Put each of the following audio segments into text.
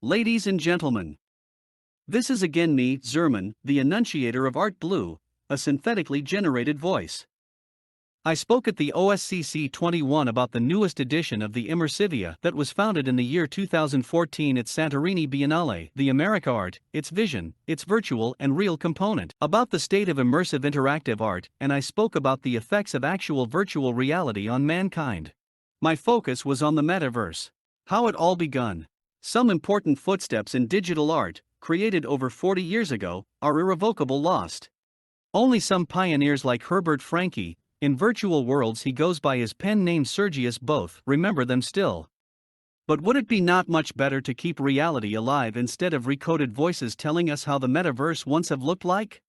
Ladies and gentlemen, this is again me, Zerman, the enunciator of Art Blue, a synthetically generated voice. I spoke at the OSCC 21 about the newest edition of the Immersivia that was founded in the year 2014 at Santorini Biennale, the Amerika Art, its vision, its virtual and real component, about the state of immersive interactive art, and I spoke about the effects of actual virtual reality on mankind. My focus was on the metaverse. How it all begun. Some important footsteps in digital art, created over 40 years ago, are irrevocable lost. Only some pioneers like Herbert Franke, in virtual worlds he goes by his pen name Sergius Both, remember them still. But would it be not much better to keep reality alive instead of recoded voices telling us how the metaverse once have looked like?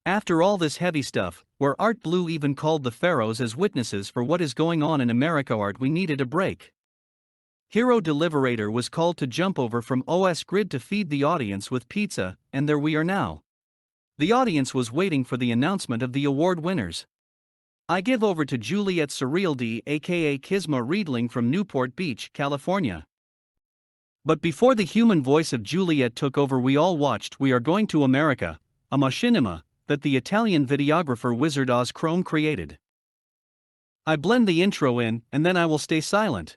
After all this heavy stuff, where Art Blue even called the pharaohs as witnesses for what is going on in Amerika Art, we needed a break. Hero Deliverator was called to jump over from OS Grid to feed the audience with pizza, and there we are now. The audience was waiting for the announcement of the award winners. I give over to Juliet Surrealdy aka Kisma Riedling from Newport Beach, California. But before the human voice of Juliet took over, we all watched We Are Going to America, a machinima that the Italian videographer Wizard Oz Chrome created. I blend the intro in, and then I will stay silent.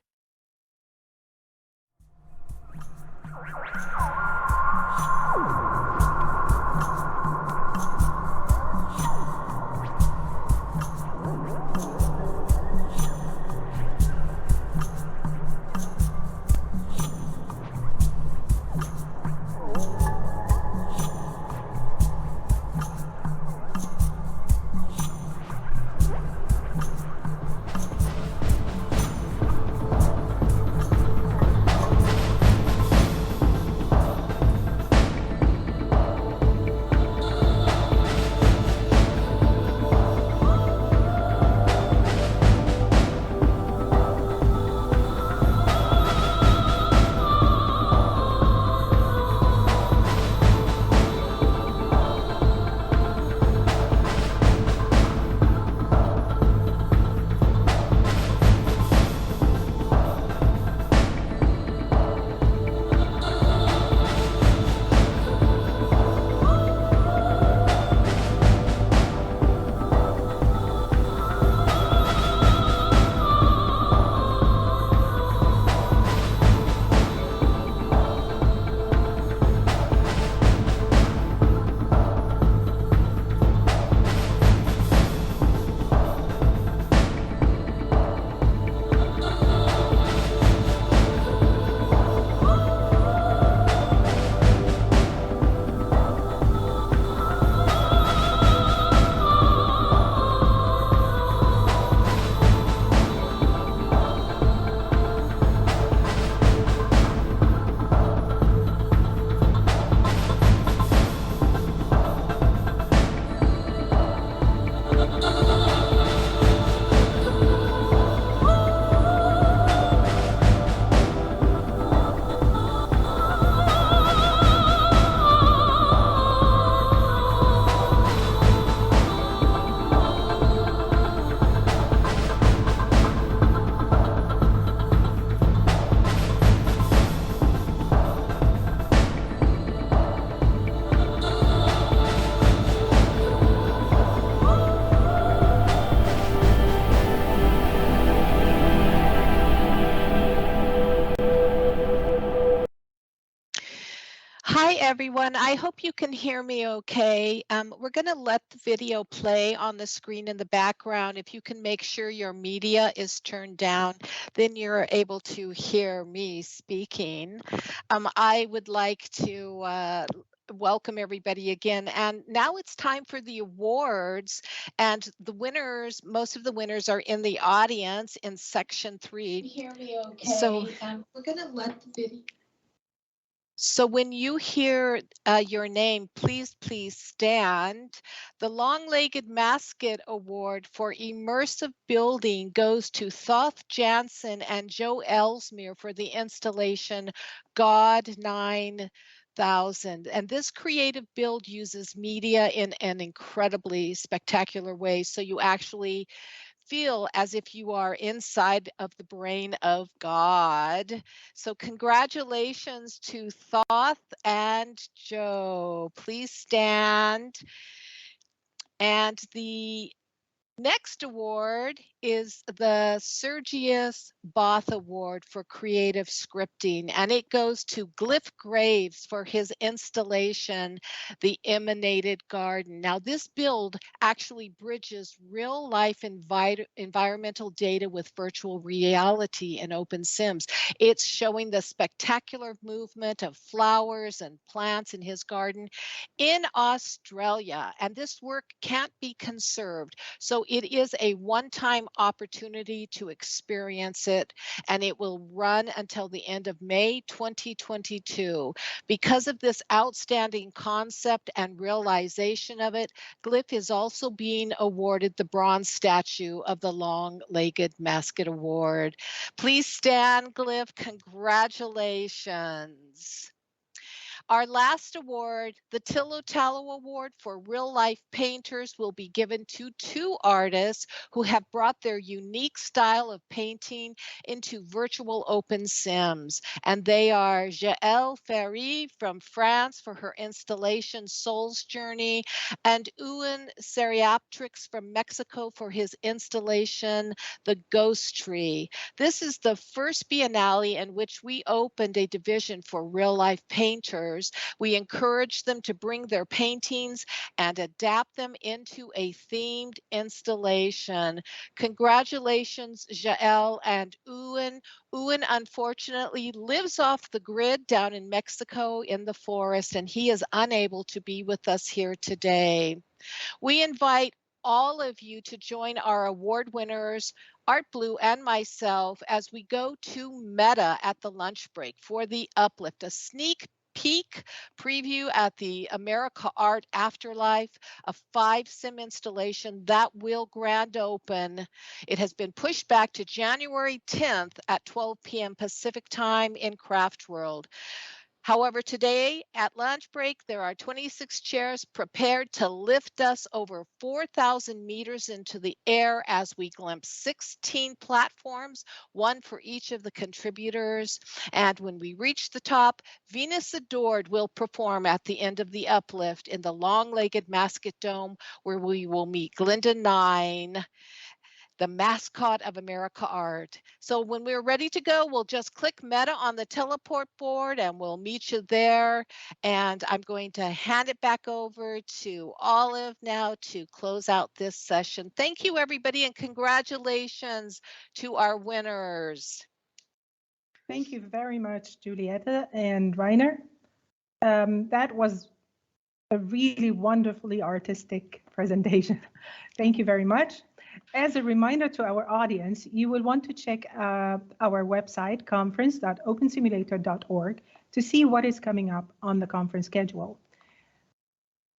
Hi everyone, I hope you can hear me okay. We're going to let the video play on the screen in the background. If you can make sure your media is turned down, then you're able to hear me speaking. I would like to welcome everybody again, and now it's time for the awards, and the winners, most of the winners are in the audience in section 3. Can you hear me okay? So we're going to let the video. So when you hear your name, please stand. The Long-Legged Mascot Award for Immersive Building goes to Thoth, Jantzen, and Joe Ellsmere for the installation God 9000. And this creative build uses media in an incredibly spectacular way. So you actually feel as if you are inside of the brain of God. So congratulations to Thoth and Joe. Please stand. And the next award is the Sergius Both Award for Creative Scripting, and it goes to Glyph Graves for his installation, The Emanated Garden. Now, this build actually bridges real-life environmental data with virtual reality in OpenSims. It's showing the spectacular movement of flowers and plants in his garden in Australia, and this work can't be conserved. So it is a one-time opportunity to experience it, and it will run until the end of May 2022. Because of this outstanding concept and realization of it, Glyph is also being awarded the bronze statue of the Long-Legged Mascot Award. Please stand, Glyph. Congratulations. Our last award, the Tillo Tallow Award for Real Life Painters, will be given to two artists who have brought their unique style of painting into virtual OpenSims. And they are Jaelle Faerye from France for her installation Soul's Journey, and Ceriaptrix from Mexico for his installation The Ghost Tree. This is the first Biennale in which we opened a division for real life painters. We encourage them to bring their paintings and adapt them into a themed installation. Congratulations, Jaelle and Ewan. Ewan unfortunately lives off the grid down in Mexico in the forest, and he is unable to be with us here today. We invite all of you to join our award winners, Art Blue and myself, as we go to Meta at the lunch break for the Uplift, a sneak peek preview at the Amerika Art Afterlife, a 5-sim installation that will grand open. It has been pushed back to January 10th at 12 p.m. Pacific time in Craft World. However, today at lunch break, there are 26 chairs prepared to lift us over 4,000 meters into the air as we glimpse 16 platforms, one for each of the contributors. And when we reach the top, Venus Adored will perform at the end of the uplift in the Long-Legged Mascot Dome, where we will meet Glinda 9, the mascot of Amerika Art. So when we're ready to go, we'll just click Meta on the teleport board and we'll meet you there. And I'm going to hand it back over to Olive now to close out this session. Thank you, everybody, and congratulations to our winners. Thank you very much, Julieta and Rainer. That was a really wonderfully artistic presentation. Thank you very much. As a reminder to our audience, you will want to check our website, conference.opensimulator.org, to see what is coming up on the conference schedule.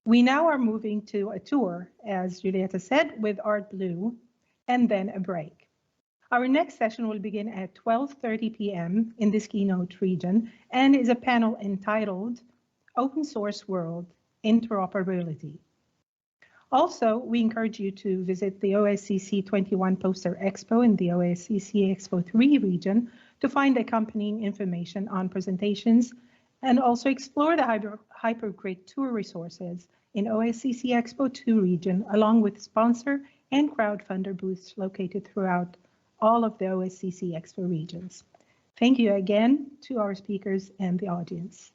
We now are moving to a tour, as Julieta said, with Art Blue, and then a break. Our next session will begin at 12:30 p.m. in this keynote region and is a panel entitled Open Source World Interoperability. Also, we encourage you to visit the OSCC 21 Poster Expo in the OSCC Expo 3 region to find accompanying information on presentations, and also explore the Hypergrid tour resources in OSCC Expo 2 region, along with sponsor and crowdfunder booths located throughout all of the OSCC Expo regions. Thank you again to our speakers and the audience.